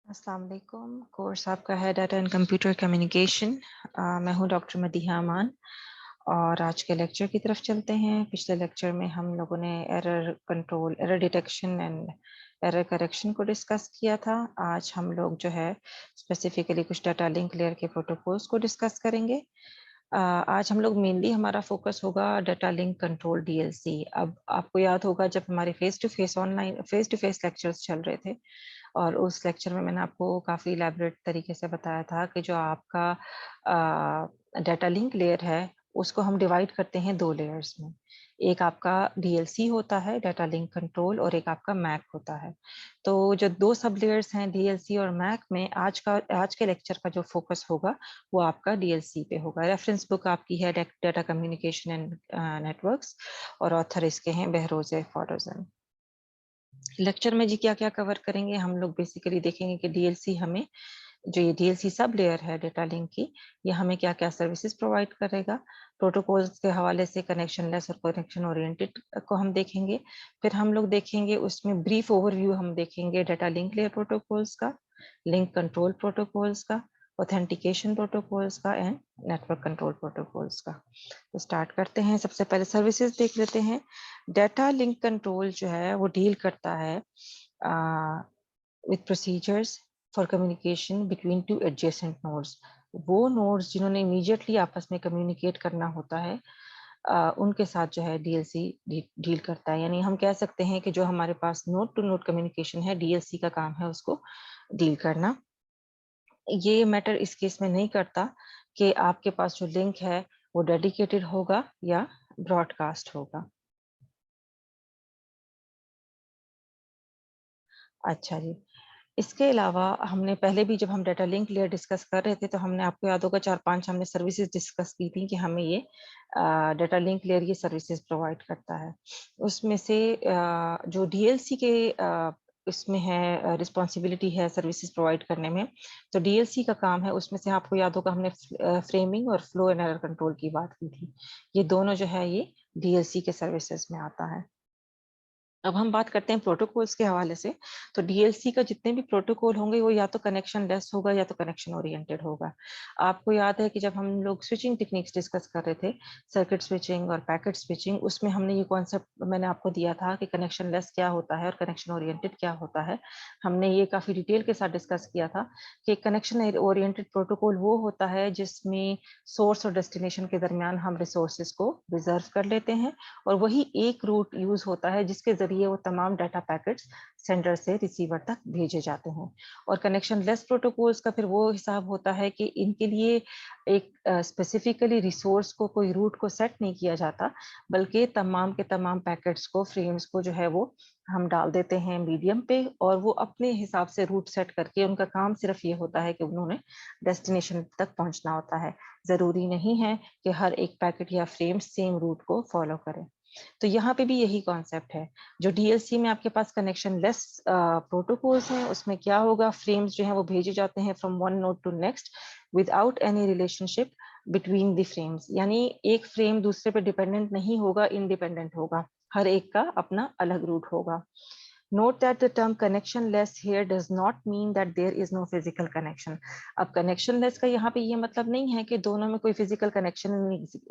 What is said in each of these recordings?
अस्सलाम वालेकुम। कोर्स आपका है डाटा एंड कंप्यूटर कम्युनिकेशन। मैं हूं डॉक्टर मदीहा अमान और आज के लेक्चर की तरफ चलते हैं। पिछले लेक्चर में हम लोगों ने error control, error detection and error correction को डिस्कस किया था। आज हम लोग जो है स्पेसिफिकली कुछ डाटा लिंक लेयर के प्रोटोकॉल्स को डिस्कस करेंगे। आज हम लोग मेनली हमारा फोकस होगा डाटा लिंक कंट्रोल डीएलसी। अब आपको याद होगा जब हमारे फेस टू फेस लेक्चर्स चल रहे थे और उस लेक्चर में मैंने आपको काफ़ी इलैबोरेट तरीके से बताया था कि जो आपका डाटा लिंक लेयर है उसको हम डिवाइड करते हैं दो लेयर्स में। एक आपका डीएलसी होता है, डाटा लिंक कंट्रोल, और एक आपका मैक होता है। तो जो दो सब लेयर्स हैं डीएलसी और मैक में, आज के लेक्चर का जो फोकस होगा वो आपका डीएलसी पे होगा। रेफरेंस बुक आपकी है डाटा कम्युनिकेशन एंड नेटवर्क्स और ऑथर इसके हैं बहरोज फॉरोजन। लेक्चर में जी क्या क्या कवर करेंगे हम लोग, बेसिकली देखेंगे कि डीएलसी हमें, जो ये डीएलसी सब लेयर है डेटा लिंक की, ये हमें क्या क्या सर्विसेज प्रोवाइड करेगा। प्रोटोकॉल्स के हवाले से कनेक्शन लेस और कनेक्शन ओरिएंटेड को हम देखेंगे। फिर हम लोग देखेंगे उसमें ब्रीफ ओवरव्यू हम देखेंगे डाटा लिंक लेयर प्रोटोकॉल्स का, लिंक कंट्रोल प्रोटोकॉल्स का, ऑथेंटिकेशन प्रोटोकॉल्स का एंड नेटवर्क कंट्रोल प्रोटोकॉल्स का। तो स्टार्ट करते हैं। सबसे पहले सर्विसेज देख लेते हैं। डाटा लिंक कंट्रोल जो है वो डील करता है with procedures for communication between two adjacent nodes. वो नोड्स जिन्होंने इमीडिएटली आपस में कम्युनिकेट करना होता है, उनके साथ जो है डीएलसी डील करता है। यानी हम कह सकते हैं कि जो हमारे पास नोड टू नोड कम्युनिकेशन है, डीएलसी का काम है उसको डील करना। ये मैटर इस केस में नहीं करता कि आपके पास जो लिंक है वो डेडिकेटेड होगा या ब्रॉडकास्ट होगा। अच्छा जी, इसके अलावा हमने पहले भी जब हम डाटा लिंक लेयर डिस्कस कर रहे थे तो हमने, आपको याद होगा, 4-5 हमने सर्विसेज डिस्कस की थी कि हमें ये डाटा लिंक लेयर ये सर्विसेज प्रोवाइड करता है। उसमें से जो डीएलसी के इसमें है, रिस्पॉन्सिबिलिटी है सर्विसेज प्रोवाइड करने में, तो डीएलसी का काम है। उसमें से आपको याद होगा हमने फ्रेमिंग और फ्लो एंड एरर कंट्रोल की बात की थी। ये दोनों जो है ये डीएलसी के सर्विसेज में आता है। अब हम बात करते हैं प्रोटोकॉल्स के हवाले से। तो डीएलसी का जितने भी प्रोटोकॉल होंगे वो या तो कनेक्शन लेस होगा या तो कनेक्शन ओरिएंटेड होगा। आपको याद है कि जब हम लोग स्विचिंग टेक्निक्स डिस्कस कर रहे थे, सर्किट स्विचिंग और पैकेट स्विचिंग, उसमें हमने ये कॉन्सेप्ट मैंने आपको दिया था कि कनेक्शन लेस क्या होता है और कनेक्शन ओरिएंटेड क्या होता है। हमने ये काफी डिटेल के साथ डिस्कस किया था कि कनेक्शन ओरिएंटेड प्रोटोकॉल वो होता है जिसमें सोर्स और डेस्टिनेशन के दरमियान हम रिसोर्सेज को रिजर्व कर लेते हैं और वही एक रूट यूज होता है जिसके जरिए वो तमाम डाटा पैकेट्स सेंडर से रिसीवर तक भेजे जाते हैं। और कनेक्शन लेस प्रोटोकॉल्स का फिर वो हिसाब होता है कि इनके लिए एक स्पेसिफिकली रिसोर्स को, कोई रूट को सेट नहीं किया जाता, बल्कि तमाम के तमाम पैकेट्स को, फ्रेम्स को जो है वो हम डाल देते हैं मीडियम पे और वो अपने हिसाब से रूट सेट करके, उनका काम सिर्फ ये होता है कि उन्होंने डेस्टिनेशन तक पहुंचना होता है। जरूरी नहीं है कि हर एक पैकेट या फ्रेम सेम रूट को फॉलो करे। तो यहाँ पे भी यही कॉन्सेप्ट है। जो डीएलसी में आपके पास कनेक्शन लेस प्रोटोकॉल्स हैं, उसमें क्या होगा, फ्रेम्स जो हैं वो भेजे जाते हैं from one node to next without any relationship between the frames. यानी एक फ्रेम दूसरे पे डिपेंडेंट नहीं होगा, इंडिपेंडेंट होगा, हर एक का अपना अलग रूट होगा। Note that the term connectionless here does not mean that there is no physical connection. अब connectionless का यहाँ पे ये मतलब नहीं है कि दोनों में कोई physical connection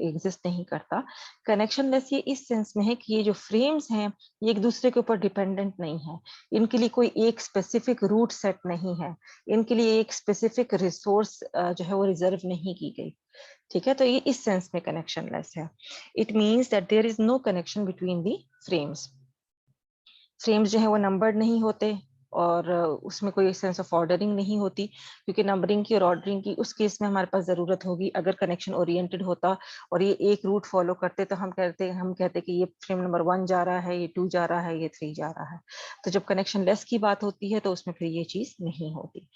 exist नहीं करता। connectionless ये इस सेंस में है कि ये जो frames हैं ये एक दूसरे के ऊपर dependent नहीं है, इनके लिए कोई एक specific route set नहीं है, इनके लिए एक specific resource जो है वो reserve नहीं की गई। ठीक है, तो ये इस सेंस में connectionless है। It means that there is no connection between the frames. Frames जो है वो नंबर्ड नहीं होते और उसमें कोई सेंस ऑफ ऑर्डरिंग नहीं होती, क्योंकि नंबरिंग की और ऑर्डरिंग की उस केस में हमारे पास जरूरत होगी अगर कनेक्शन ओरिएंटेड होता और ये एक रूट फॉलो करते, तो हम कहते कि ये फ्रेम नंबर 1 जा रहा है, ये 2 जा रहा है, ये 3 जा रहा है। तो जब कनेक्शन लेस की बात होती है तो उसमें फिर ये चीज नहीं होती।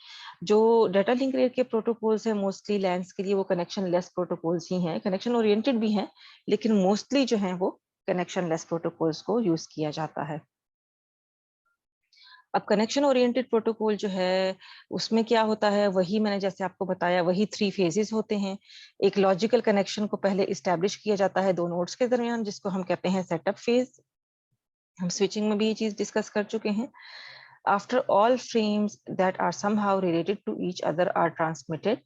जो डाटा लिंक लेयर के प्रोटोकॉल्स है मोस्टली लैंस के लिए वो कनेक्शन लेस प्रोटोकॉल्स ही हैं, कनेक्शन ओरिएंटेड भी हैं लेकिन मोस्टली जो है वो कनेक्शन लेस प्रोटोकॉल्स को यूज किया जाता है। अब कनेक्शन ओरिएंटेड प्रोटोकॉल जो है उसमें क्या होता है, वही मैंने जैसे आपको बताया, वही 3 फेजेस होते हैं। एक लॉजिकल कनेक्शन को पहले इस्टेब्लिश किया जाता है दो नोड्स के दरमियान, जिसको हम कहते हैं सेटअप फेज। हम स्विचिंग में भी ये चीज डिस्कस कर चुके हैं। After all frames that are somehow related to each other are transmitted,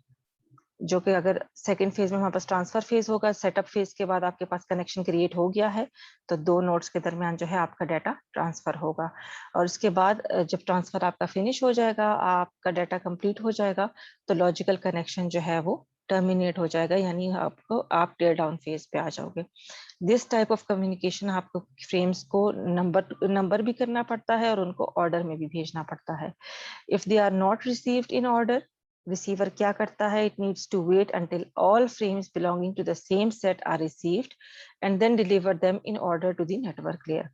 जो कि अगर सेकेंड फेज में हमारे पास ट्रांसफर फेज होगा, सेटअप फेज के बाद आपके पास कनेक्शन क्रिएट हो गया है, तो दो नोड्स के दरमियान जो है आपका डाटा ट्रांसफर होगा। और उसके बाद जब ट्रांसफर आपका फिनिश हो जाएगा, आपका डाटा कंप्लीट हो जाएगा, तो लॉजिकल कनेक्शन जो है वो टर्मिनेट हो जाएगा, यानी आप टेयर डाउन फेज पे आ जाओगे। दिस टाइप ऑफ कम्युनिकेशन आपको फ्रेम्स को नंबर भी करना पड़ता है और उनको ऑर्डर में भी भेजना पड़ता है। If they are not received in order, receiver क्या करता है, it needs to wait until all frames belonging to the same set are received and then deliver them in order to the network layer.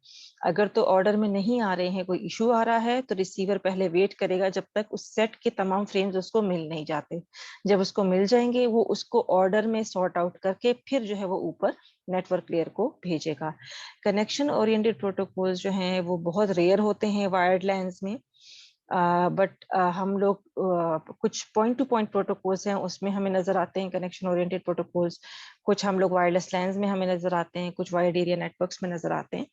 अगर तो order में नहीं आ रहे हैं, कोई इशू आ रहा है, तो रिसीवर पहले वेट करेगा जब तक उस सेट के तमाम फ्रेम्स उसको मिल नहीं जाते। जब उसको मिल जाएंगे, वो उसको ऑर्डर में सॉर्ट आउट करके फिर जो है वो ऊपर नेटवर्क लेयर को भेजेगा। कनेक्शन ओरिएंटेड प्रोटोकॉल्स जो हैं वो बहुत रेयर होते हैं वायर्ड लैन्स में, बट हम लोग कुछ पॉइंट टू पॉइंट प्रोटोकॉल्स हैं उसमें हमें नजर आते हैं कनेक्शन ओरिएंटेड प्रोटोकॉल्स, कुछ हम लोग वायरलेस लैन्स में हमें नजर आते हैं, कुछ वाइड एरिया नेटवर्क्स में नजर आते हैं।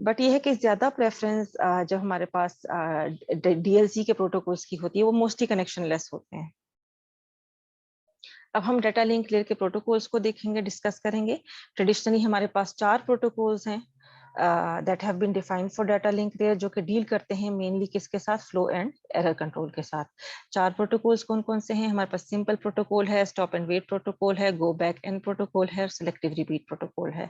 बट ये है कि ज्यादा प्रेफरेंस जब हमारे पास डीएलसी के प्रोटोकॉल्स की होती है, वो मोस्टली कनेक्शन लेस होते हैं। अब हम डाटा लिंक लेयर के प्रोटोकॉल्स को देखेंगे, डिस्कस करेंगे। ट्रेडिशनली हमारे पास 4 प्रोटोकॉल्स हैं that have been defined for data link layer, जो कि डील करते हैं मेनली किसके साथ, फ्लो एंड एरर कंट्रोल के साथ। 4 प्रोटोकॉल्स कौन कौन से हैं हमारे पास? सिंपल प्रोटोकॉल है, स्टॉप एंड वेट प्रोटोकॉल है, गो बैक एंड प्रोटोकॉल है, सिलेक्टिव रिपीट प्रोटोकॉल है।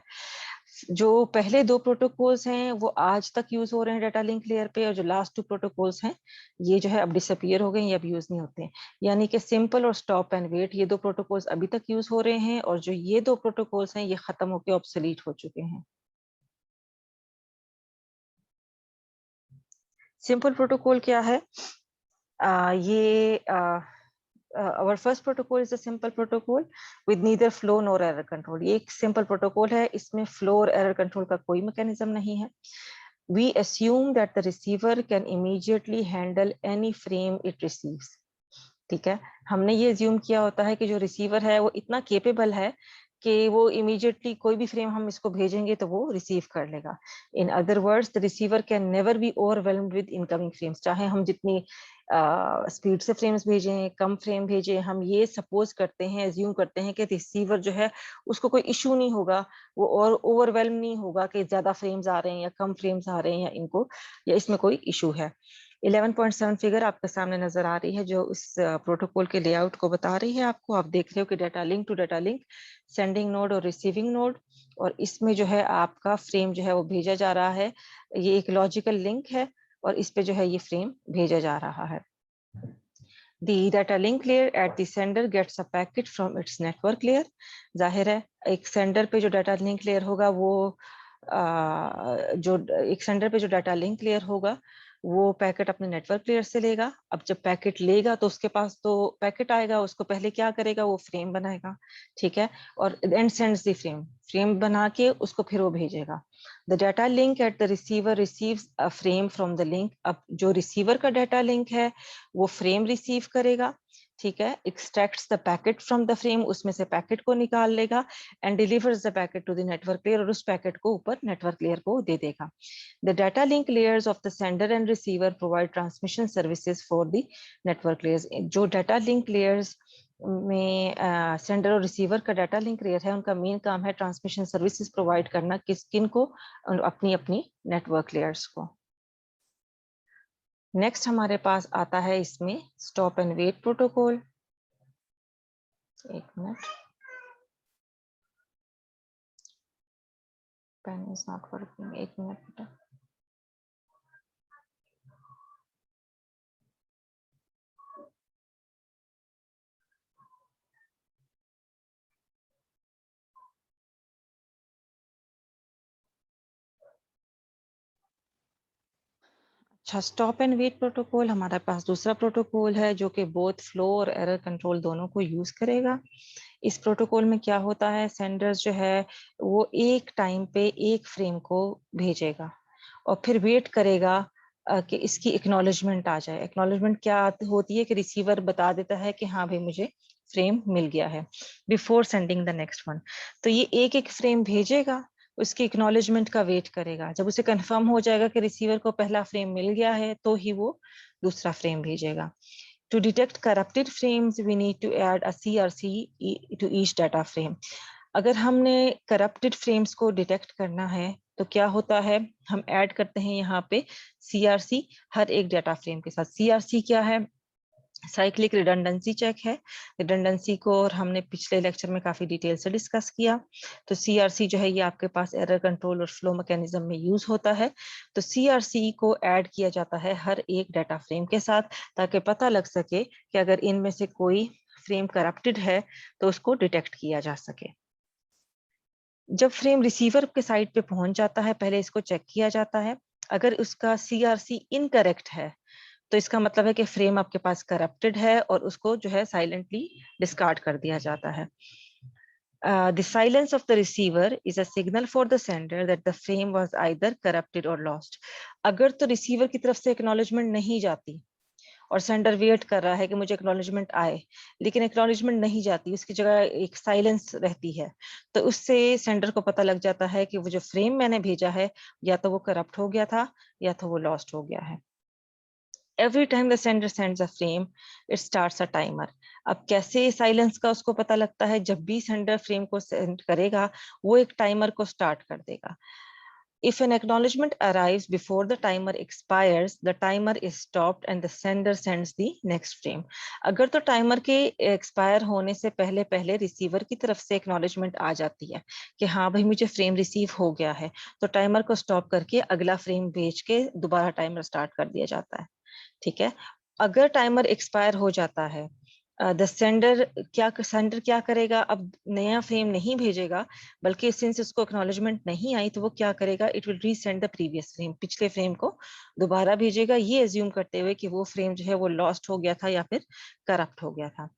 जो पहले 2 प्रोटोकॉल्स हैं वो आज तक यूज हो रहे हैं डाटा लिंक लेयर पे, और जो लास्ट 2 प्रोटोकॉल्स हैं ये जो है अब डिसअपियर हो गए, ये अब यूज नहीं होते हैं। यानी कि सिंपल और स्टॉप एंड वेट, ये 2 प्रोटोकॉल्स अभी तक यूज हो रहे हैं, और जो ये 2 प्रोटोकॉल्स हैं ये खत्म होकर ऑब्सोलीट हो चुके हैं। सिंपल प्रोटोकॉल क्या है? ये our first protocol is a simple protocol with neither flow nor error control। ये एक सिंपल प्रोटोकॉल है, इसमें फ्लो और एरर कंट्रोल का कोई मैकेनिज्म नहीं है। We assume that the receiver can immediately handle any frame it receives। ठीक है, हमने ये ज्यूम किया होता है कि जो रिसीवर है वो इतना केपेबल है कि वो इमीडिएटली कोई भी फ्रेम हम इसको भेजेंगे तो वो रिसीव कर लेगा। In other words, the receiver can never be overwhelmed with incoming frames. चाहे हम जितनी स्पीड से फ्रेम्स भेजें, कम फ्रेम भेजें, हम ये सपोज करते हैं, एज्यूम करते हैं कि रिसीवर जो है उसको कोई इशू नहीं होगा, वो और ओवरवेल्म नहीं होगा कि ज्यादा फ्रेम्स आ रहे हैं या कम फ्रेम्स आ रहे हैं, या इनको या इसमें कोई इशू है। 11.7 फिगर आपके सामने नजर आ रही है जो इस प्रोटोकॉल के लेआउट को बता रही है आपको। आप देख रहे हो कि data link to data link, sending node और रिसीविंग नोड, और इसमें जो है आपका फ्रेम जो है वो भेजा जा रहा है। ये एक लॉजिकल लिंक है और इस पे जो है ये फ्रेम भेजा जा रहा है। The data link layer at the sender gets a packet from its network layer। जाहिर है एक सेंडर पे जो डाटा लिंक लेयर होगा वो जो एक सेंडर पे जो डाटा लिंक लेयर होगा वो पैकेट अपने नेटवर्क लेयर से लेगा। अब जब पैकेट लेगा तो उसके पास तो पैकेट आएगा, उसको पहले क्या करेगा, वो फ्रेम बनाएगा, ठीक है, और and sends the frame, frame बना के उसको फिर वो भेजेगा। The data link at the receiver receives a frame from the link. अब जो रिसीवर का डाटा लिंक है वो फ्रेम रिसीव करेगा, ठीक है, extracts the packet from the frame, उसमें से पैकेट को निकाल लेगा, and delivers the packet to the network layer, और उस पैकेट को ऊपर नेटवर्क लेयर को दे देगा। The data link layers of the sender and receiver provide transmission services for the network layers. जो डाटा लिंक लेयर्स में सेंडर और receiver का डाटा लिंक लेयर है उनका मेन काम है ट्रांसमिशन सर्विसेज प्रोवाइड करना, किन को, अपनी अपनी नेटवर्क लेयर्स को। नेक्स्ट हमारे पास आता है इसमें स्टॉप एंड वेट प्रोटोकॉल। एक minute, pen is not working, एक मिनट बेटा। अच्छा, स्टॉप एंड वेट प्रोटोकॉल हमारे पास दूसरा प्रोटोकॉल है जो कि बोथ फ्लो और एरर कंट्रोल दोनों को यूज करेगा। इस प्रोटोकॉल में क्या होता है, सेंडर्स जो है वो एक टाइम पे एक फ्रेम को भेजेगा और फिर वेट करेगा कि इसकी एक्नॉलेजमेंट आ जाए। एक्नॉलेजमेंट क्या होती है कि रिसीवर बता देता है कि हाँ भाई मुझे फ्रेम मिल गया है, before sending the next one. तो ये एक एक फ्रेम भेजेगा, उसकी एक्नॉलेजमेंट का वेट करेगा। जब उसे कंफर्म हो जाएगा कि रिसीवर को पहला फ्रेम मिल गया है तो ही वो दूसरा फ्रेम भेजेगा। To detect corrupted frames, we need to add a CRC to each data frame. अगर हमने corrupted frames को detect करना है तो क्या होता है, हम ऐड करते हैं यहाँ पे CRC हर एक डाटा फ्रेम के साथ। CRC क्या है? साइक्लिक रिडंडेंसी चेक है। रिडंडेंसी को और हमने पिछले लेक्चर में काफी डिटेल से डिस्कस किया। तो सीआरसी जो है ये आपके पास एरर कंट्रोल और फ्लो मैकेनिज्म में यूज होता है। तो सीआरसी को ऐड किया जाता है हर एक डाटा फ्रेम के साथ ताकि पता लग सके कि अगर इनमें से कोई फ्रेम करप्टेड है तो उसको डिटेक्ट किया जा सके। जब फ्रेम रिसीवर के साइड पे पहुंच जाता है पहले इसको चेक किया जाता है। अगर उसका सीआरसी इनकरेक्ट है तो इसका मतलब है कि फ्रेम आपके पास करप्टेड है और उसको जो है साइलेंटली डिस्कार्ड कर दिया जाता है। The silence of the receiver is a signal for the sender that the frame was either corrupted or lost. अगर तो रिसीवर की तरफ से एक्नॉलेजमेंट नहीं जाती और सेंडर वेट कर रहा है कि मुझे एक्नॉलेजमेंट आए, लेकिन एक्नॉलेजमेंट नहीं जाती, उसकी जगह एक साइलेंस रहती है, तो उससे सेंडर को पता लग जाता है कि वो जो फ्रेम मैंने भेजा है या तो वो करप्ट हो गया था या तो वो लॉस्ट हो गया है। Every time the sender sends a frame, it starts a timer. अब कैसे साइलेंस का उसको पता लगता है? जब भी सेंडर फ्रेम को सेंड करेगा वो एक टाइमर को स्टार्ट कर देगा। If an acknowledgement arrives before the timer expires, the timer is stopped and the sender sends the next frame. अगर तो टाइमर के एक्सपायर होने से पहले पहले रिसीवर की तरफ से एक्नॉलेजमेंट आ जाती है कि हाँ भाई मुझे फ्रेम रिसीव हो गया है, तो टाइमर को स्टॉप करके अगला फ्रेम भेज के दोबारा टाइमर स्टार्ट कर दिया जाता है। ठीक है। अगर टाइमर एक्सपायर हो जाता है, सेंडर क्या करेगा? अब नया फ्रेम नहीं भेजेगा, बल्कि सिंस उसको एक्नॉलेजमेंट नहीं आई तो वो क्या करेगा, it will resend the previous frame, पिछले फ्रेम को दोबारा भेजेगा, ये एज्यूम करते हुए कि वो फ्रेम जो है वो लॉस्ट हो गया था या फिर करप्ट हो गया था।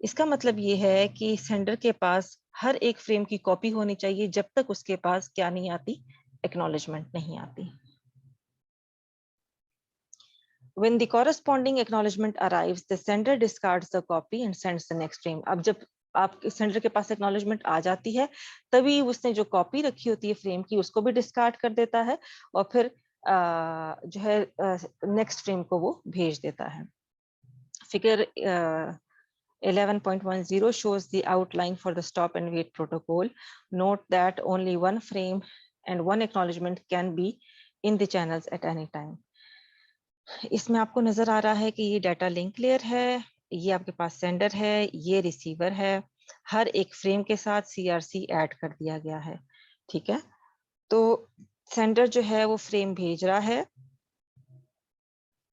इसका मतलब ये है कि सेंडर के पास हर एक फ्रेम की कॉपी होनी चाहिए जब तक उसके पास क्या नहीं आती, एक्नॉलेजमेंट नहीं आती। When the corresponding acknowledgement arrives, the sender discards the copy and sends the next frame. अब जब आप सेंडर के पास एक्नॉलेजमेंट आ जाती है तभी उसने जो कॉपी रखी होती है फ्रेम की उसको भी डिस्कार्ड कर देता है और फिर जो है नेक्स्ट फ्रेम को वो भेज देता है। Figure 11.10 shows the outline for the stop and wait protocol. Note that only one frame and one acknowledgement can be in the channels at any time. इसमें आपको नजर आ रहा है कि ये डाटा लिंक लेयर है, ये आपके पास सेंडर है, ये रिसीवर है, हर एक फ्रेम के साथ सीआरसी ऐड कर दिया गया है। ठीक है। तो सेंडर जो है वो फ्रेम भेज रहा है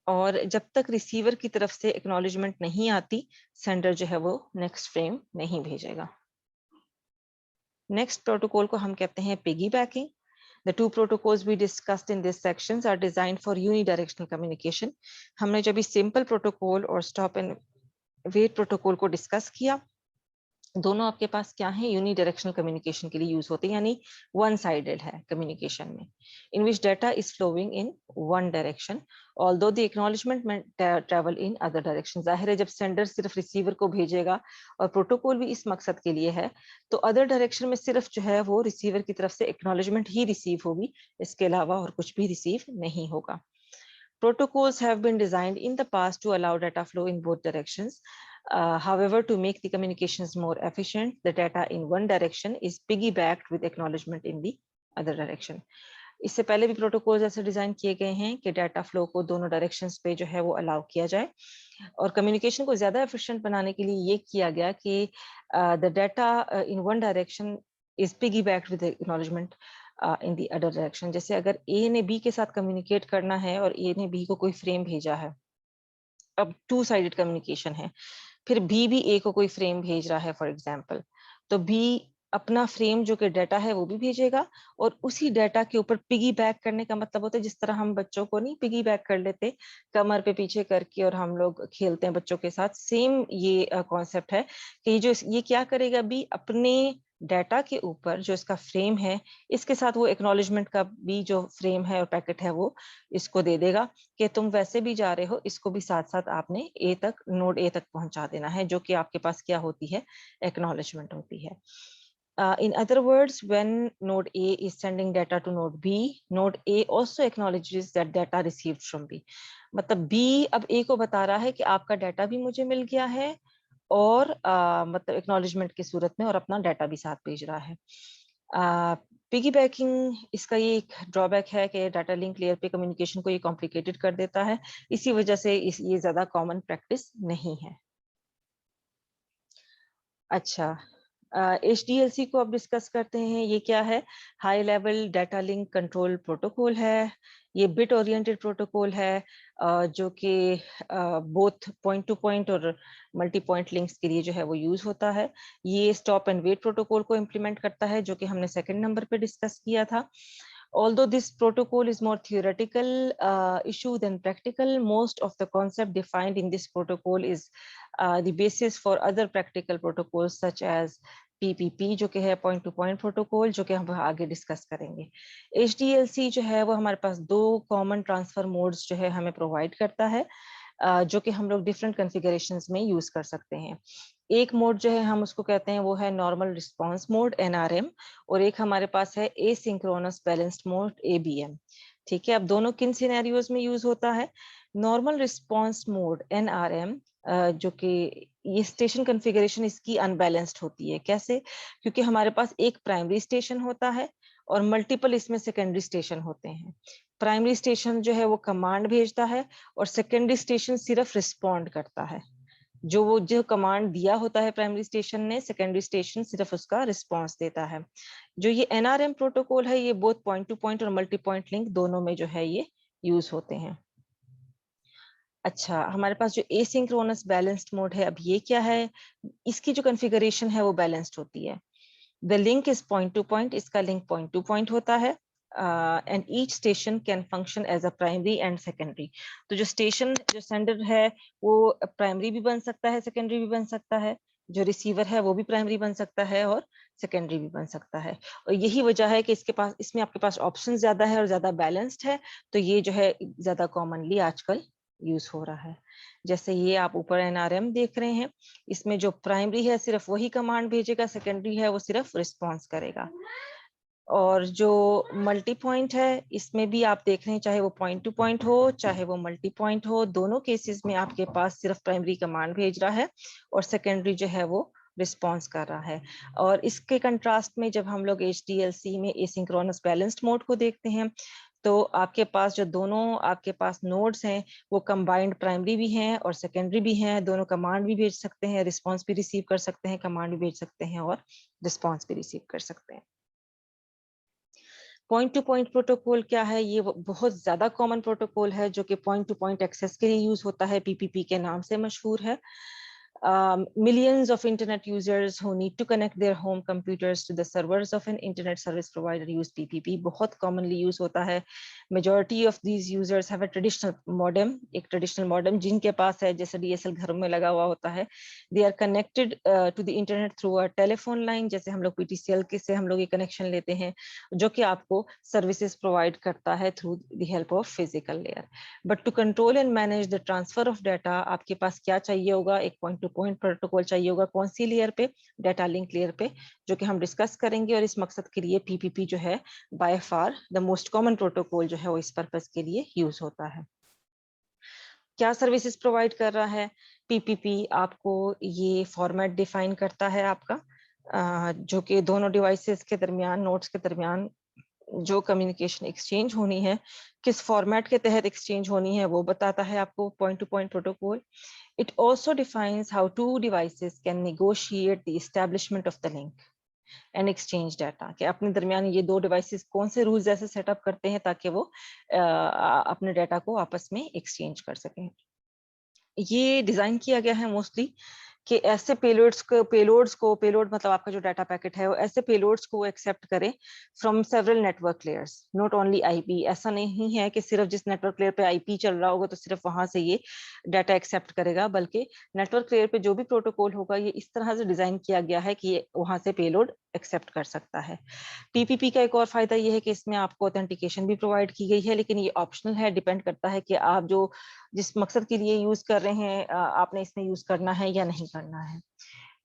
और जब तक रिसीवर की तरफ से एक्नॉलेजमेंट नहीं आती सेंडर जो है वो नेक्स्ट फ्रेम नहीं भेजेगा। नेक्स्ट प्रोटोकॉल को हम कहते हैं पिगीबैकिंग। The two protocols we discussed in this sections are designed for unidirectional communication. हमने जब इस simple protocol और stop and wait protocol को discuss किया, दोनों आपके पास क्या है, यूनिडायरेक्शनल कम्युनिकेशन के लिए यूज होते हैं, यानी वन साइडेड है कम्युनिकेशन में, in which data is flowing in one direction although the acknowledgement travel in other direction. जाहिर है जब सेंडर सिर्फ रिसीवर को भेजेगा और प्रोटोकॉल भी इस मकसद के लिए है तो अदर डायरेक्शन में सिर्फ जो है वो रिसीवर की तरफ से एक्नॉलेजमेंट ही रिसीव होगी, इसके अलावा और कुछ भी रिसीव नहीं होगा। Protocols have been designed in the past to allow data flow in both directions. However, to make the communications more efficient, the data in one direction is piggybacked with acknowledgement in the other direction. इससे पहले भी protocols ऐसे design किए गए हैं कि data flow को दोनों डायरेक्शंस पे जो है वो अलाउ किया जाए और कम्युनिकेशन को ज्यादा एफिशिएंट बनाने के लिए ये किया गया कि the data in one direction is piggybacked with acknowledgement in the other direction. जैसे अगर ए ने बी के साथ कम्युनिकेट करना है और ए ने बी को कोई फ्रेम भेजा है, अब टू साइडेड कम्युनिकेशन है, फिर बी ए को कोई फ्रेम भेज रहा है फॉर एग्जांपल, तो बी अपना फ्रेम जो कि डाटा है वो भी भेजेगा और उसी डाटा के ऊपर पिगी बैक करने का मतलब होता है जिस तरह हम बच्चों को नहीं पिगी बैक कर लेते कमर पे पीछे करके और हम लोग खेलते हैं बच्चों के साथ, सेम ये कॉन्सेप्ट है कि ये क्या करेगा, बी अपने डाटा के ऊपर जो इसका फ्रेम है इसके साथ वो एक्नॉलेजमेंट का भी जो फ्रेम है और पैकेट है वो इसको दे देगा कि तुम वैसे भी जा रहे हो, इसको भी साथ साथ आपने ए तक, नोड ए तक पहुंचा देना है, जो कि आपके पास क्या होती है, एक्नॉलेजमेंट होती है। In other words, when node A is sending data to node B, node A also acknowledges that data received from B. मतलब B अब A को बता रहा है कि आपका डाटा भी मुझे मिल गया है और मतलब एक्नॉलेजमेंट की सूरत में और अपना डाटा भी साथ भेज रहा है। पिगी बैकिंग इसका ये एक ड्रॉबैक है कि डाटा लिंक लेयर पे कम्युनिकेशन को ये कॉम्प्लिकेटेड कर देता है, इसी वजह से ये ज्यादा कॉमन प्रैक्टिस नहीं है। अच्छा, HDLC को अब डिस्कस करते हैं। ये क्या है? High level data link control protocol है। ये बिट ओरिएंटेड प्रोटोकॉल है जो कि बोथ पॉइंट टू पॉइंट और मल्टी पॉइंट लिंक्स के लिए जो है वो यूज होता है। ये स्टॉप एंड वेट प्रोटोकॉल को इम्प्लीमेंट करता है जो कि हमने सेकंड नंबर पे डिस्कस किया था। Although this protocol is more theoretical issue than practical, most of the concept defined in this protocol is the basis for other practical protocols such as PPP जो कि है पॉइंट टू पॉइंट प्रोटोकॉल, जो कि हम आगे discuss करेंगे। HDLC जो है वो हमारे पास दो कॉमन ट्रांसफर मोड्स जो है हमें प्रोवाइड करता है जो कि हम लोग डिफरेंट कॉन्फ़िगरेशंस में यूज कर सकते हैं। एक मोड जो है हम उसको कहते हैं वो है नॉर्मल रिस्पांस मोड NRM, और एक हमारे पास है एसिंक्रोनस बैलेंस्ड मोड ABM। ठीक है, अब दोनों किन सिनेरियोज में यूज होता है? नॉर्मल रिस्पांस मोड NRM जो कि ये स्टेशन कॉन्फ़िगरेशन इसकी अनबैलेंस्ड होती है। कैसे? क्योंकि हमारे पास एक प्राइमरी स्टेशन होता है और मल्टीपल इसमें सेकेंडरी स्टेशन होते हैं। प्राइमरी स्टेशन जो है वो कमांड भेजता है और सेकेंडरी स्टेशन सिर्फ रिस्पॉन्ड करता है। जो कमांड दिया होता है प्राइमरी स्टेशन ने, सेकेंडरी स्टेशन सिर्फ उसका रिस्पॉन्स देता है। जो ये NRM प्रोटोकॉल है ये बोथ पॉइंट टू पॉइंट और मल्टी पॉइंट लिंक दोनों में जो है ये यूज होते हैं। अच्छा, हमारे पास जो एसिंक्रोनस बैलेंस्ड मोड है, अब ये क्या है? इसकी जो कॉन्फ़िगरेशन है वो बैलेंस्ड होती है। The link is point to point, इसका लिंक पॉइंट टू पॉइंट होता है and each station can function as a primary and secondary. तो जो स्टेशन जो सेंडर है वो प्राइमरी भी बन सकता है, सेकेंडरी भी बन सकता है। जो रिसीवर है वो भी प्राइमरी बन सकता है और सेकेंडरी भी बन सकता है। और यही वजह है कि इसके पास इसमें आपके पास ऑप्शन ज्यादा है और ज्यादा बैलेंस्ड है, तो ये जो है ज्यादा कॉमनली आजकल यूज हो रहा है। जैसे ये आप ऊपर NRM देख रहे हैं, इसमें जो प्राइमरी है सिर्फ वही कमांड भेजेगा, सेकेंडरी है वो सिर्फ रिस्पॉन्स करेगा। और जो मल्टी पॉइंट है इसमें भी आप देख रहे हैं, चाहे वो पॉइंट टू पॉइंट हो चाहे वो मल्टी पॉइंट हो, दोनों केसेस में आपके पास सिर्फ प्राइमरी कमांड भेज रहा है और सेकेंडरी जो है वो रिस्पॉन्स कर रहा है। और इसके कंट्रास्ट में जब हम लोग HDLC में एसिंक्रोनस बैलेंस्ड मोड को देखते हैं, तो आपके पास जो दोनों आपके पास नोड्स हैं वो कंबाइंड प्राइमरी भी हैं और सेकेंडरी भी हैं। दोनों कमांड भी भेज सकते हैं, रिस्पॉन्स भी रिसीव कर सकते हैं, कमांड भी भेज सकते हैं और रिस्पॉन्स भी रिसीव कर सकते हैं। पॉइंट टू पॉइंट प्रोटोकॉल क्या है? ये बहुत ज्यादा कॉमन प्रोटोकॉल है जो कि पॉइंट टू पॉइंट एक्सेस के लिए यूज होता है, PPP के नाम से मशहूर है। Millions of internet users who need to connect their home computers to the servers of an internet service provider use PPP। बहुत commonly use होता है। Majority of these users have a traditional modem, एक traditional modem जिनके पास है, जैसे DSL घरों में लगा हुआ होता है। They are connected to the internet through a telephone line, जैसे हम लोग PTCL के से हम लोग ये कनेक्शन लेते हैं, जो कि आपको सर्विसेज प्रोवाइड करता है through the help of physical layer. But to control and manage the transfer of data, आपके पास क्या चाहिए होगा? एक पॉइंट टू पॉइंट प्रोटोकॉल चाहिए होगा। कौन सी लेयर पे? डाटा लिंक लेयर पे, जो कि हम डिस्कस करेंगे। और इस मकसद के लिए PPP जो है by far the most common protocol जो है वो इस पर्पस के लिए यूज होता है। क्या सर्विसेज प्रोवाइड कर रहा है PPP? आपको ये फॉर्मेट डिफाइन करता है आपका, जो कि दोनों डिवाइसेस के दरमियान, नोड्स के दरमियान जो कम्युनिकेशन एक्सचेंज होनी है, किस फॉर्मेट के तहत एक्सचेंज होनी है, वो बताता है आपको point to point protocol. It also defines how two devices can negotiate the establishment of the link and exchange data, कि अपने दरमियान ये दो डिवाइसेस कौन से रूल्स ऐसे सेटअप करते हैं ताकि वो अपने डाटा को आपस में एक्सचेंज कर सकें। ये डिजाइन किया गया है मोस्टली कि ऐसे पेलोड मतलब आपका जो डाटा पैकेट है वो ऐसे पेलोड्स को एक्सेप्ट करे from several network layers, not only IP। ऐसा नहीं है कि सिर्फ जिस नेटवर्क लेयर पे IP चल रहा होगा तो सिर्फ वहां से ये डाटा एक्सेप्ट करेगा, बल्कि नेटवर्क लेयर पे जो भी प्रोटोकॉल होगा ये इस तरह से डिजाइन किया गया है कि ये वहां से पेलोड एक्सेप्ट कर सकता है। PPP का एक और फायदा ये है कि इसमें आपको ऑथेंटिकेशन भी प्रोवाइड की गई है, लेकिन ये ऑप्शनल है, डिपेंड करता है कि आप जिस मकसद के लिए यूज कर रहे हैं आपने इसमें यूज करना है या नहीं करना है।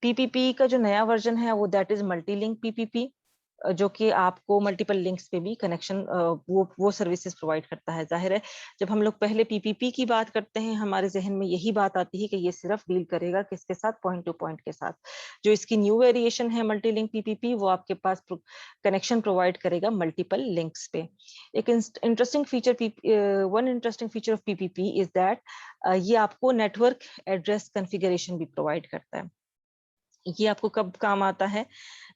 पीपीपी का जो नया वर्जन है वो that is multi link PPP, जो कि आपको मल्टीपल लिंक्स पे भी कनेक्शन वो सर्विसेज प्रोवाइड करता है। जाहिर है जब हम लोग पहले पीपीपी की बात करते हैं हमारे जहन में यही बात आती है कि ये सिर्फ डील करेगा किसके साथ, पॉइंट टू पॉइंट के साथ। जो इसकी न्यू वेरिएशन है मल्टी लिंक पीपीपी, वो आपके पास कनेक्शन प्रोवाइड करेगा मल्टीपल लिंक्स पे। एक interesting feature one interesting feature of PPP is that ये आपको नेटवर्क एड्रेस कॉन्फ़िगरेशन भी प्रोवाइड करता है। ये आपको कब काम आता है,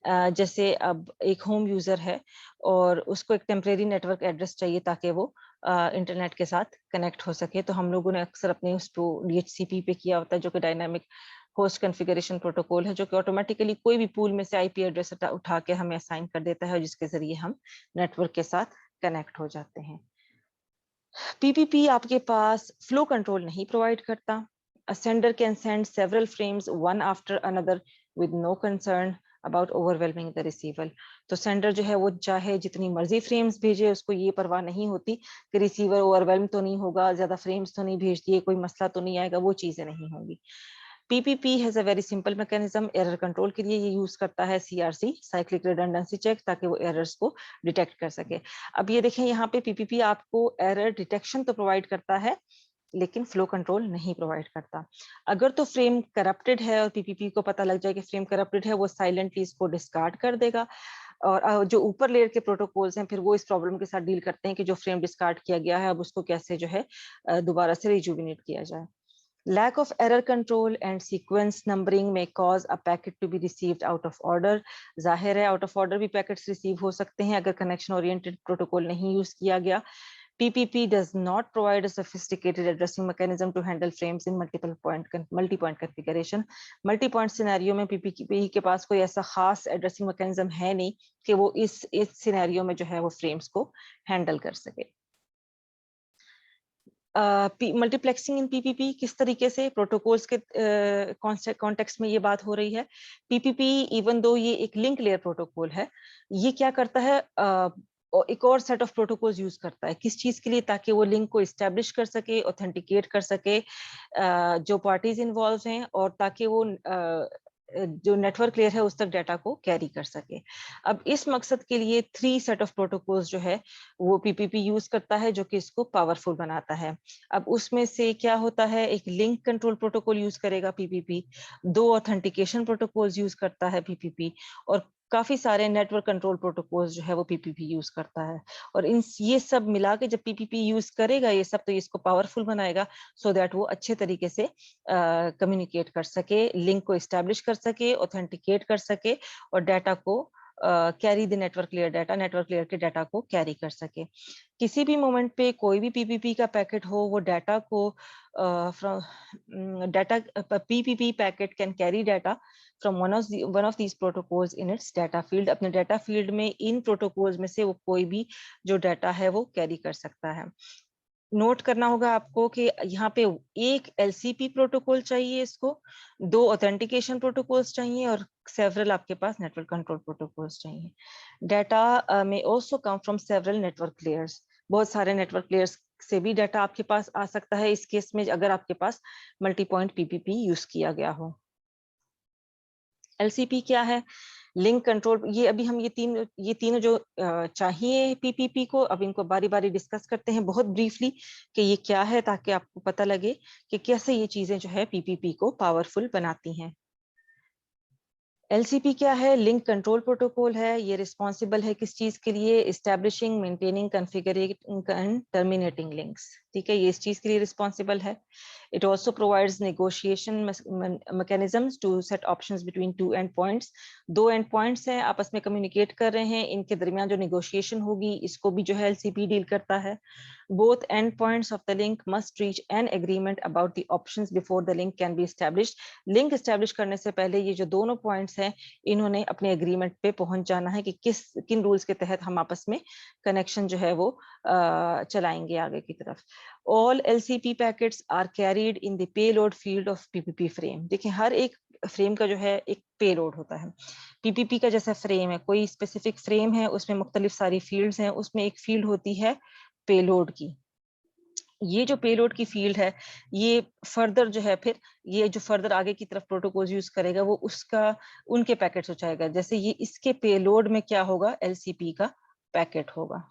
जैसे अब एक होम यूजर है और उसको एक टेम्परेरी नेटवर्क एड्रेस चाहिए ताकि वो इंटरनेट के साथ कनेक्ट हो सके, तो हम लोगों ने अक्सर अपने उसको DHCP पे किया होता है, जो कि डायनामिक होस्ट कॉन्फ़िगरेशन प्रोटोकॉल है, जो कि ऑटोमेटिकली कोई भी पूल में से आईपी एड्रेस उठा के हमें असाइन कर देता है, जिसके जरिए हम नेटवर्क के साथ कनेक्ट हो जाते हैं। पीपीपी आपके पास फ्लो कंट्रोल नहीं प्रोवाइड करता। A sender can send several frames one after another with no concern about overwhelming the receiver. तो सेंडर जो है वो चाहे जितनी मर्जी फ्रेम्स भेजे, उसको ये परवाह नहीं होती कि रिसीवर ओवरवेल्म तो नहीं होगा, ज्यादा फ्रेम्स तो नहीं भेज दिए, कोई मसला तो नहीं आएगा, वो चीजें नहीं होंगी। PPP has a very simple mechanism, error control के लिए ये यूज करता है सीआरसी, साइक्लिक रिडंडेंसी चेक, ताकि वो एरर्स को डिटेक्ट कर सके। अब ये देखें यहाँ पे पीपीपी आपको एरर डिटेक्शन तो प्रोवाइड करता है लेकिन फ्लो कंट्रोल नहीं प्रोवाइड करता। अगर तो फ्रेम करप्टेड है और पीपीपी को पता लग जाए कि फ्रेम करप्टेड है, वो साइलेंटली इसको डिस्कार्ड कर देगा। और जो ऊपर लेयर के प्रोटोकॉल्स हैं फिर वो इस प्रॉब्लम के साथ डील करते हैं कि जो फ्रेम डिस्कार्ड किया गया है अब उसको कैसे जो है दोबारा से रिजुविनेट किया जाए। Lack of error control and sequence numbering may cause a packet to be received out of order. जाहिर है out of order भी पैकेट्स रिसीव हो सकते हैं अगर कनेक्शन ओरिएंटेड प्रोटोकॉल नहीं यूज किया गया। PPP does not provide a sophisticated addressing mechanism to handle frames in multi-point configuration. Multi-point scenario में PPP के पास कोई ऐसा खास एड्रेसिंग मैकेनिज्म है नहीं कि वो इस सिनेरियो में जो है वो फ्रेम्स को हैंडल कर सके। मल्टीप्लेक्सिंग इन पीपीपी किस तरीके से प्रोटोकॉल्स के कॉन्टेक्स्ट में ये बात हो रही है। पीपीपी इवन दो ये एक लिंक लेयर प्रोटोकॉल है, ये क्या करता है, एक और सेट ऑफ प्रोटोकॉल्स यूज करता है किस चीज के लिए, ताकि वो लिंक को इस्टेब्लिश कर सके, ऑथेंटिकेट कर सके जो पार्टीज इन्वॉल्व हैं, और ताकि वो जो नेटवर्क लेयर है उस तक डाटा को कैरी कर सके। अब इस मकसद के लिए 3 सेट ऑफ प्रोटोकॉल्स जो है वो पीपीपी यूज करता है, जो कि इसको पावरफुल बनाता है। अब उसमें से क्या होता है, एक लिंक कंट्रोल प्रोटोकॉल यूज करेगा पीपीपी, 2 ऑथेंटिकेशन प्रोटोकॉल्स यूज करता है पीपीपी, और काफी सारे नेटवर्क कंट्रोल प्रोटोकॉल्स जो है वो पीपीपी यूज करता है। और इन ये सब मिला के जब पीपीपी यूज करेगा ये सब, तो इसको पावरफुल बनाएगा सो दैट वो अच्छे तरीके से कम्युनिकेट कर सके, लिंक को इस्टेब्लिश कर सके, ऑथेंटिकेट कर सके, और डाटा को carry the network layer data, network layer के डाटा को कैरी कर सके। किसी भी मोमेंट पे कोई भी पीपीपी का पैकेट हो, वो डाटा को data PPP packet can carry data from one of these protocols in its data field. अपने डाटा फील्ड में इन प्रोटोकॉल्स में से वो कोई भी जो डाटा है वो कैरी कर सकता है। नोट करना होगा आपको कि यहाँ पे एक एलसीपी प्रोटोकॉल चाहिए, इसको 2 ऑथेंटिकेशन प्रोटोकॉल्स चाहिए, और सेवरल आपके पास नेटवर्क कंट्रोल प्रोटोकॉल्स चाहिए। डाटा में also come from several network layers, बहुत सारे नेटवर्क लेयर्स से भी डाटा आपके पास आ सकता है इस केस में, अगर आपके पास मल्टी पॉइंट पीपीपी यूज किया गया हो। एलसीपी क्या है, लिंक कंट्रोल, ये अभी हम ये तीनों जो चाहिए पीपीपी को, अब इनको बारी बारी डिस्कस करते हैं बहुत ब्रीफली कि ये क्या है, ताकि आपको पता लगे कि कैसे ये चीजें जो है पीपीपी को पावरफुल बनाती हैं। एलसीपी क्या है, लिंक कंट्रोल प्रोटोकॉल है। ये रिस्पॉन्सिबल है किस चीज के लिए, establishing, maintaining, configuring and terminating links. ठीक है, ये इस चीज के लिए रिस्पॉन्सिबल है। It also provides negotiation mechanisms to set options between 2 end points. 2 end points हैं, आपस में कम्युनिकेट कर रहे हैं, इनके दरमियान जो नेगोशिएशन होगी इसको भी जो है एलसीपी डील करता है। Both endpoints of the link must reach an agreement about the options before the link can be established. Link establish करने से पहले ये जो दोनों पॉइंट्स हैं, इन्होंने अपने एग्रीमेंट पे पहुंच जाना है कि किन रूल्स के तहत हम आपस में कनेक्शन जो है वो चलाएंगे आगे की तरफ। All LCP packets are carried in the payload field of PPP frame. देखिए हर एक फ्रेम का जो है एक पेलोड होता है। पीपीपी का जैसा फ्रेम है, कोई स्पेसिफिक फ्रेम है, उसमें मुख्तलिफ सारी फील्ड्स हैं, उसमें एक फील्ड होती है पेलोड की। ये जो पेलोड की फील्ड है, ये फर्दर जो है फिर ये जो फर्दर आगे की तरफ प्रोटोकॉल यूज करेगा वो उसका उनके पैकेट्स हो जाएगा। जैसे ये इसके पेलोड में क्या होगा, एलसीपी का पैकेट होगा।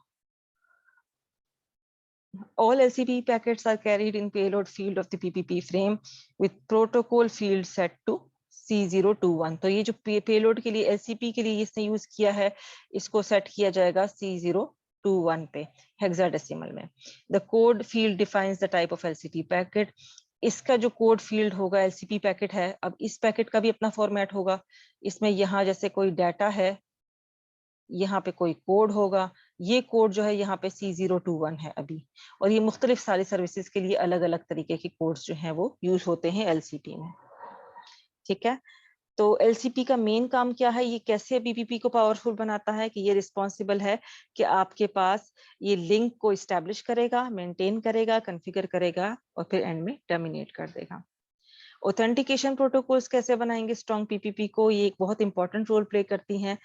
All LCP packets are carried in payload field of the PPP frame with protocol field set to C021। तो ये जो पेलोड के लिए LCP के लिए इसने यूज किया है, इसको सेट किया जाएगा C021 पे हेक्साडेसिमल में। The code field defines the type of LCP packet। इसका जो कोड फील्ड होगा LCP पैकेट है, अब इस पैकेट का भी अपना फॉर्मेट होगा। इसमें यहाँ जैसे कोई डाटा है, यहाँ पे कोई कोड होगा, ये कोड जो है यहाँ पे C021 है अभी, और ये मुख्तलिफ सारी सर्विसेज के लिए अलग अलग तरीके के कोड्स जो हैं वो यूज होते हैं एलसीपी में। ठीक है, तो एलसीपी का मेन काम क्या है, ये कैसे पीपीपी को पावरफुल बनाता है कि ये रिस्पॉन्सिबल है कि आपके पास ये लिंक को इस्टेब्लिश करेगा, मेंटेन करेगा, कॉन्फ़िगर करेगा और फिर एंड में टर्मिनेट कर देगा। ऑथेंटिकेशन प्रोटोकॉल्स कैसे बनाएंगे स्ट्रॉन्ग पीपीपी को, ये एक बहुत इंपॉर्टेंट रोल प्ले करती हैं,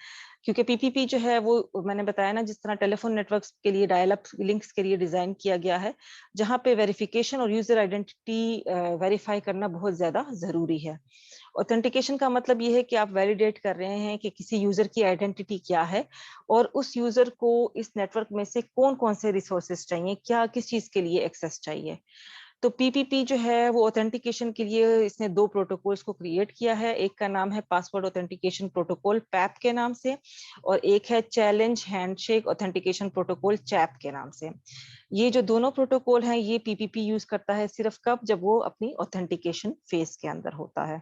क्योंकि पीपीपी जो है वो मैंने बताया ना, जिस तरह टेलीफोन नेटवर्क्स के लिए डायल अप लिंक्स के लिए डिजाइन किया गया है, जहां पे वेरिफिकेशन और यूजर आइडेंटिटी वेरीफाई करना बहुत ज्यादा जरूरी है। ऑथेंटिकेशन का मतलब ये है कि आप वैलिडेट कर रहे हैं कि किसी यूजर की आइडेंटिटी क्या है और उस यूजर को इस नेटवर्क में से कौन कौन से रिसोर्सेज चाहिए, क्या किस चीज के लिए एक्सेस चाहिए। तो पीपीपी जो है वो ऑथेंटिकेशन के लिए इसने दो प्रोटोकॉल्स को क्रिएट किया है। एक का नाम है पासवर्ड ऑथेंटिकेशन प्रोटोकॉल पैप के नाम से, और एक है challenge handshake authentication protocol chap के नाम से। ये जो दोनों प्रोटोकॉल हैं ये पीपीपी यूज करता है सिर्फ कब, जब वो अपनी ऑथेंटिकेशन फेज के अंदर होता है।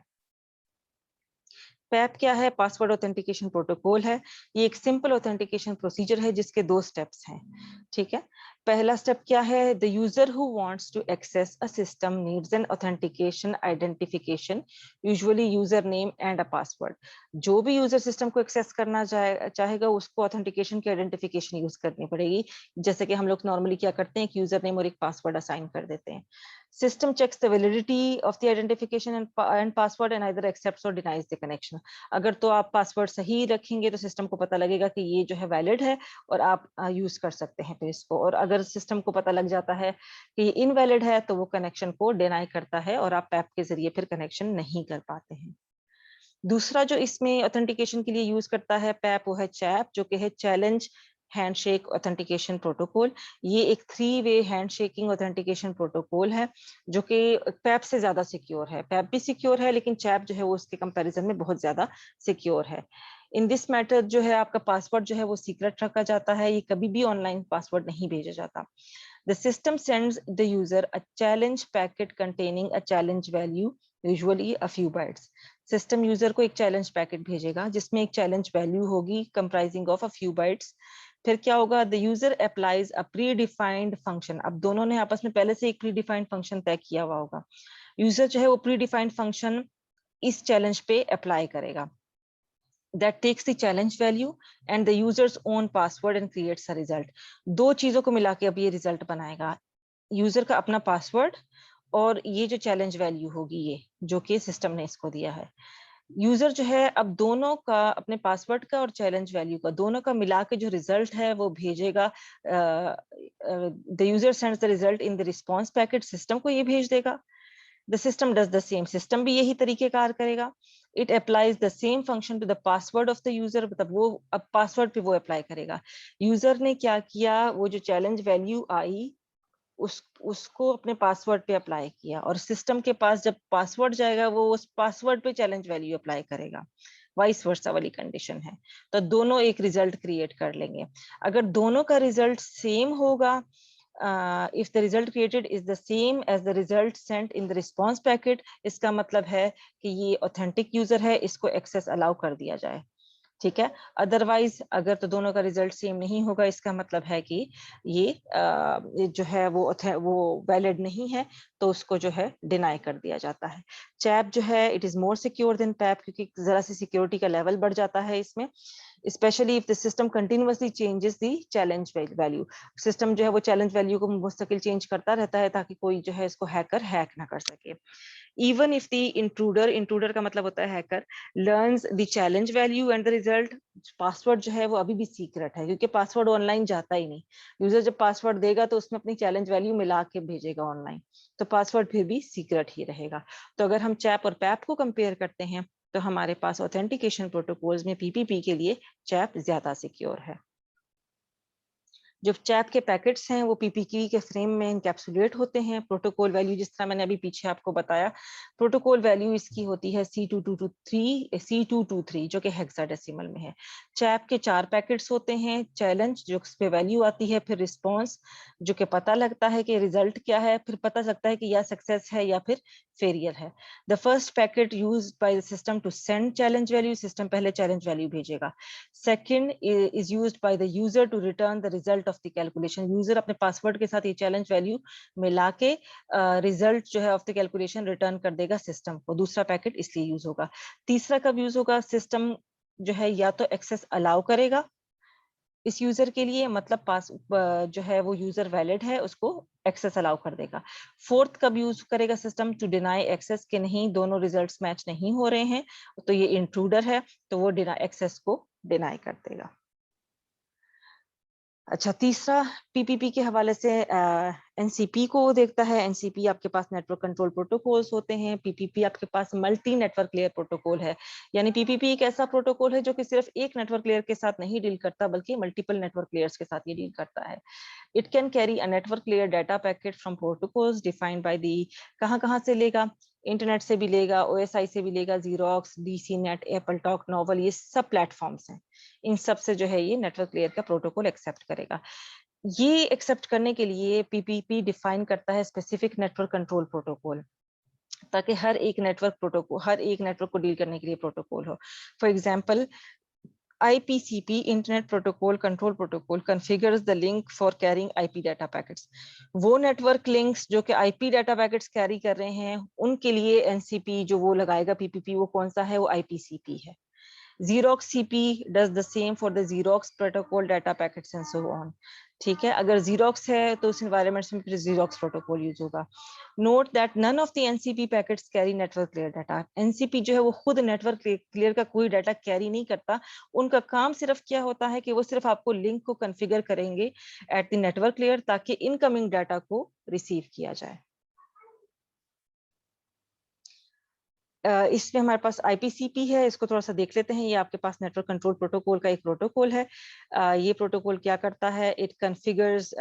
पैप क्या है, पासवर्ड ऑथेंटिकेशन प्रोटोकॉल है। ये एक सिंपल ऑथेंटिकेशन प्रोसीजर है जिसके दो स्टेप्स हैं। ठीक है, पहला स्टेप क्या है, the user who wants to access a system needs an authentication identification, usually user name and a password. जो भी यूजर सिस्टम को एक्सेस करना चाहेगा उसको ऑथेंटिकेशन की आइडेंटिफिकेशन यूज करनी पड़ेगी। जैसे कि हम लोग नॉर्मली क्या करते हैं, एक यूजर नेम और एक पासवर्ड असाइन कर देते हैं। System checks the validity of the identification and password and either accepts or denies the connection। अगर तो आप पासवर्ड सही रखेंगे तो सिस्टम को पता लगेगा कि ये जो है वैलिड है और आप यूज कर सकते हैं फिर इसको, और अगर सिस्टम को पता लग जाता है कि ये इनवैलिड है तो वो कनेक्शन को डिनाई करता है और आप पैप के जरिए फिर कनेक्शन नहीं कर पाते हैं। दूसरा जो इसमें ऑथेंटिकेशन के लिए यूज करता है पैप, वो है चैप, जो कि है चैलेंज हैंडशेक ऑथेंटिकेशन प्रोटोकॉल। ये एक 3-वे हैंडशेकिंग ऑथेंटिकेशन प्रोटोकॉल है जो कि पैप से ज्यादा सिक्योर है। पैप भी सिक्योर है लेकिन चैप जो है वो उसके कंपैरिजन में बहुत ज्यादा सिक्योर है। इन दिस मैटर जो है आपका पासवर्ड जो है वो सीक्रेट रखा जाता है, ये कभी भी ऑनलाइन पासवर्ड नहीं भेजा जाता। The system sends the user a challenge packet containing a challenge value, usually a few bytes। System user को एक चैलेंज पैकेट भेजेगा जिसमें एक चैलेंज वैल्यू होगी comprising of a few bytes. फिर क्या होगा, the user applies a pre defined function. अब दोनों ने आपस में पहले से एक प्री डिफाइंड फंक्शन तय किया हुआ होगा, यूजर जो है वो प्री डिफाइंड फंक्शन इस चैलेंज पे अप्लाई करेगा, that takes the challenge value and the user's own password and creates a result। दो चीजों को मिला के अब ये रिजल्ट बनाएगा, यूजर का अपना पासवर्ड और ये जो चैलेंज वैल्यू होगी ये जो कि सिस्टम ने इसको दिया है। यूजर जो है अब दोनों का, अपने पासवर्ड का और चैलेंज वैल्यू का, दोनों का मिला के जो रिजल्ट है वो भेजेगा। The user sends the result in the response packet, system को ये भेज देगा। The system does the same, system भी यही तरीके कार करेगा। It applies the same function to the password of the user, मतलब वो अब पासवर्ड पे वो अप्लाई करेगा। यूजर ने क्या किया, वो जो चैलेंज वैल्यू आई उसको अपने पासवर्ड पे अप्लाई किया, और सिस्टम के पास जब पासवर्ड जाएगा वो उस पासवर्ड पे चैलेंज वैल्यू अप्लाई करेगा। वाइस वर्सा वाली कंडीशन है, तो दोनों एक रिजल्ट क्रिएट कर लेंगे। अगर दोनों का रिजल्ट सेम होगा, if the result created is the same as the result sent in the response packet, इसका मतलब है कि ये ऑथेंटिक यूजर है, इसको एक्सेस अलाउ कर दिया जाए। ठीक है, अदरवाइज अगर तो दोनों का रिजल्ट सेम नहीं होगा, इसका मतलब है कि ये जो है वो वैलिड नहीं है, तो उसको जो है डिनाई कर दिया जाता है। चैप जो है it is more secure than PAP, क्योंकि जरा सी सिक्योरिटी का लेवल बढ़ जाता है इसमें। Specially if the system continuously changes the challenge value. System जो है वो चैलेंज वैल्यू को मुस्तकिल चेंज करता रहता है ताकि कोई जो है इसको हैकर हैक ना कर सके। इवन इफ द इंट्रूडर का मतलब होता है hacker, learns the challenge value and the result, password जो है वो अभी भी सीक्रेट है क्योंकि पासवर्ड ऑनलाइन जाता ही नहीं। यूजर जब पासवर्ड देगा तो उसमें अपनी चैलेंज वैल्यू मिला के भेजेगा ऑनलाइन, तो पासवर्ड फिर भी सीक्रेट ही रहेगा। तो अगर हम चैप और पैप को कंपेयर करते हैं तो हमारे पास ऑथेंटिकेशन प्रोटोकॉल्स में पीपीपी के लिए चैप ज्यादा सिक्योर है। जो चैप के पैकेट्स हैं वो पीपीपी के फ्रेम में इनकैप्सुलेट होते हैं। प्रोटोकॉल वैल्यू जिस तरह मैंने अभी पीछे आपको बताया, प्रोटोकॉल वैल्यू इसकी होती है C223 जो कि हेक्साडेसिमल में है। चैप के 4 पैकेट्स होते हैं, चैलेंज जो उस पे वैल्यू आती है, फिर रिस्पॉन्स जो कि पता लगता है कि रिजल्ट क्या है, फिर पता लगता है कि या सक्सेस है या फिर फेलियर है। The first packet used by the system to send challenge value, system पहले चैलेंज वैल्यू भेजेगा। Second is used by the user to return the result of the calculation, user अपने पासवर्ड के साथ ये चैलेंज वैल्यू मिला के result जो है ऑफ द कैलकुलेशन रिटर्न कर देगा सिस्टम को। दूसरा पैकेट इसलिए यूज होगा। तीसरा कब यूज होगा, सिस्टम जो है या तो एक्सेस अलाउ करेगा इस यूजर के लिए, मतलब पास जो है वो यूजर वैलिड है उसको एक्सेस अलाउ कर देगा। फोर्थ कब यूज करेगा सिस्टम, टू डिनाई एक्सेस, के नहीं दोनों रिजल्ट्स मैच नहीं हो रहे हैं तो ये इंट्रूडर है तो वो एक्सेस को डिनाई कर देगा। अच्छा, तीसरा पीपीपी के हवाले से एनसीपी को देखता है। एनसीपी आपके पास नेटवर्क कंट्रोल प्रोटोकॉल्स होते हैं, पीपीपी आपके पास मल्टी नेटवर्क लेयर प्रोटोकॉल है। यानी पीपीपी एक ऐसा प्रोटोकॉल है जो कि सिर्फ एक नेटवर्क लेयर के साथ नहीं डील करता बल्कि मल्टीपल नेटवर्क लेयर्स के साथ ये डील करता है। It can carry a network layer data packet from protocols defined by the, कहाँ से लेगा, इंटरनेट से भी लेगा, ओएसआई से भी लेगा, xerox, DC net, Apple talk, novel, ये सब प्लेटफॉर्म्स हैं। इन सब से जो है ये नेटवर्क लेयर का प्रोटोकॉल एक्सेप्ट करेगा। ये एक्सेप्ट करने के लिए पीपीपी डिफाइन करता है स्पेसिफिक नेटवर्क कंट्रोल प्रोटोकॉल, ताकि हर एक नेटवर्क को डील करने के लिए प्रोटोकॉल हो। For example, IPCP Internet Protocol Control Protocol configures the link for carrying IP data packets. वो नेटवर्क लिंक्स जो कि IP डाटा पैकेट्स कैरी कर रहे हैं उनके लिए NCP जो वो लगाएगा PPP, वो कौन सा है, वो IPCP है। Xerox CP does the same for the Xerox protocol data packets and so on. ठीक है, अगर Xerox है तो उस environment में फिर Xerox protocol यूज होगा। Note that none of the NCP packets carry network layer data. NCP जो है वो खुद नेटवर्क लेयर का कोई डाटा कैरी नहीं करता। उनका काम सिर्फ क्या होता है कि वो सिर्फ आपको लिंक को कॉन्फ़िगर करेंगे एट द नेटवर्क लेयर ताकि इनकमिंग डाटा को रिसीव किया जाए। इसमें हमारे पास IPCP है, इसको थोड़ा सा देख लेते हैं। ये आपके पास नेटवर्क कंट्रोल प्रोटोकॉल का एक प्रोटोकॉल है। ये प्रोटोकॉल क्या करता है, it configures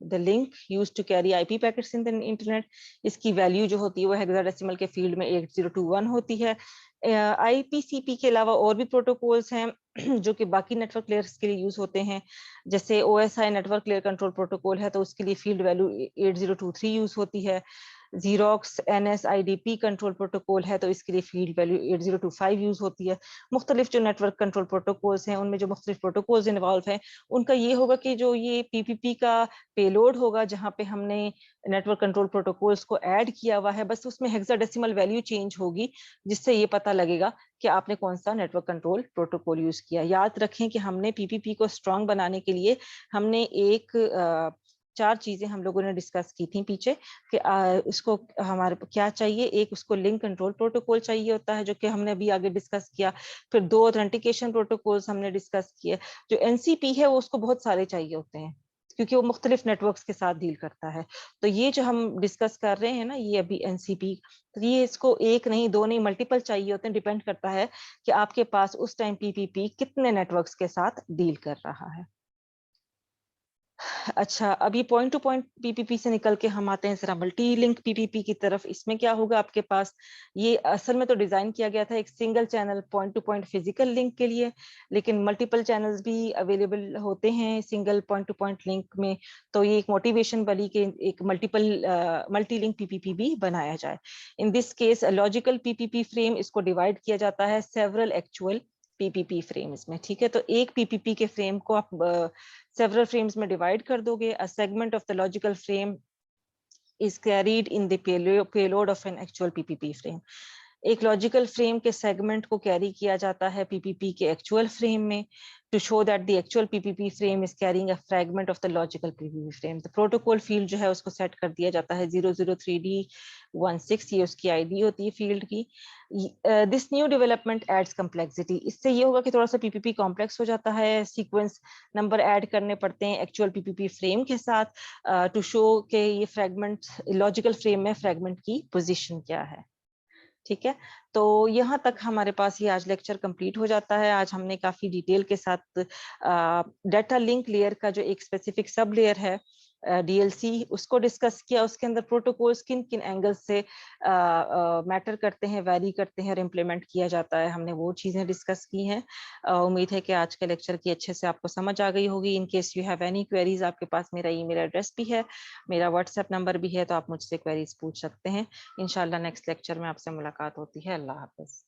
the link used to carry IP packets in the internet. इसकी वैल्यू जो होती है वो हेक्साडेसिमल के फील्ड में 8021 होती है। IPCP के अलावा और भी प्रोटोकॉल्स हैं जो कि बाकी नेटवर्क लेयर्स के लिए यूज होते हैं। जैसे OSI network layer control protocol है तो उसके लिए फील्ड वैल्यू 8023 यूज होती है। Xerox NSIDP कंट्रोल प्रोटोकॉल है तो इसके लिए फील्ड वैल्यू 8025 यूज होती है। मुख्तलिफ जो नेटवर्क कंट्रोल प्रोटोकॉल्स हैं उनमें जो मुख्तलिफ प्रोटोकॉल्स इन्वॉल्व हैं उनका ये होगा कि जो ये पीपीपी का पेलोड होगा जहाँ पे हमने नेटवर्क कंट्रोल प्रोटोकॉल्स को ऐड किया हुआ है, बस उसमें हेक्साडेसिमल वैल्यू चेंज होगी जिससे ये पता लगेगा कि आपने कौन सा नेटवर्क कंट्रोल प्रोटोकॉल यूज किया। याद रखें कि हमने पीपीपी को स्ट्रांग बनाने के लिए हमने चार चीजें हम लोगों ने डिस्कस की थी पीछे कि उसको हमारे क्या चाहिए। एक, उसको लिंक कंट्रोल प्रोटोकॉल चाहिए होता है जो कि हमने अभी आगे डिस्कस किया। फिर 2 ऑथेंटिकेशन प्रोटोकॉल्स हमने डिस्कस किए। जो एनसीपी है वो उसको बहुत सारे चाहिए होते हैं क्योंकि वो मुख्तलिफ नेटवर्क्स के साथ डील करता है। तो ये जो हम डिस्कस कर रहे हैं ना, ये अभी एनसीपी, तो ये इसको एक नहीं, दो नहीं, मल्टीपल चाहिए होते हैं। डिपेंड करता है कि आपके पास उस टाइम पीपीपी कितने नेटवर्क्स के साथ डील कर रहा है। अच्छा, अभी पॉइंट टू पॉइंट पीपीपी से निकल के हम आते हैं जरा मल्टी लिंक पीपीपी की तरफ। इसमें क्या होगा आपके पास, ये असल में तो डिजाइन किया गया था एक single channel point to point physical link के लिए, लेकिन मल्टीपल चैनल्स भी अवेलेबल होते हैं single point to point link में। तो ये एक मोटिवेशन बनी कि एक मल्टी लिंक पीपीपी भी बनाया जाए। In this case logical PPP frame, इसको डिवाइड किया जाता है सेवरल एक्चुअल पीपीपी फ्रेम्स में। ठीक है, तो एक पीपीपी के फ्रेम को आप सेवरल फ्रेम्स में डिवाइड कर दोगे। A segment of the logical frame is carried in the payload of an actual PPP frame. एक लॉजिकल फ्रेम के सेगमेंट को कैरी किया जाता है पीपीपी के एक्चुअल फ्रेम में to show that the actual PPP frame is carrying a fragment of the logical PPP frame. The protocol field जो है उसको सेट कर दिया जाता है 003D16, ये उसकी आईडी होती है फील्ड की। This new development adds complexity, इससे ये होगा कि थोड़ा सा पीपीपी कॉम्प्लेक्स हो जाता है, सीक्वेंस नंबर ऐड करने पड़ते हैं एक्चुअल पीपीपी फ्रेम के साथ टू शो के ये फ्रैगमेंट लॉजिकल फ्रेम में फ्रैगमेंट की पोजीशन क्या है। ठीक है, तो यहाँ तक हमारे पास ये आज लेक्चर कंप्लीट हो जाता है। आज हमने काफी डिटेल के साथ डाटा लिंक लेयर का जो एक स्पेसिफिक सब लेयर है डीएलसी, उसको डिस्कस किया। उसके अंदर प्रोटोकॉल्स किन किन एंगल से मैटर करते हैं, वैरी करते हैं और इम्प्लीमेंट किया जाता है, हमने वो चीजें डिस्कस की हैं। उम्मीद है कि आज के लेक्चर की अच्छे से आपको समझ आ गई होगी। In case you have any queries, आपके पास मेरा ईमेल एड्रेस भी है, मेरा व्हाट्सएप नंबर भी है, तो आप मुझसे क्वेरीज पूछ सकते हैं। इंशाल्लाह नेक्स्ट लेक्चर में आपसे मुलाकात होती है। अल्लाह हाफिज।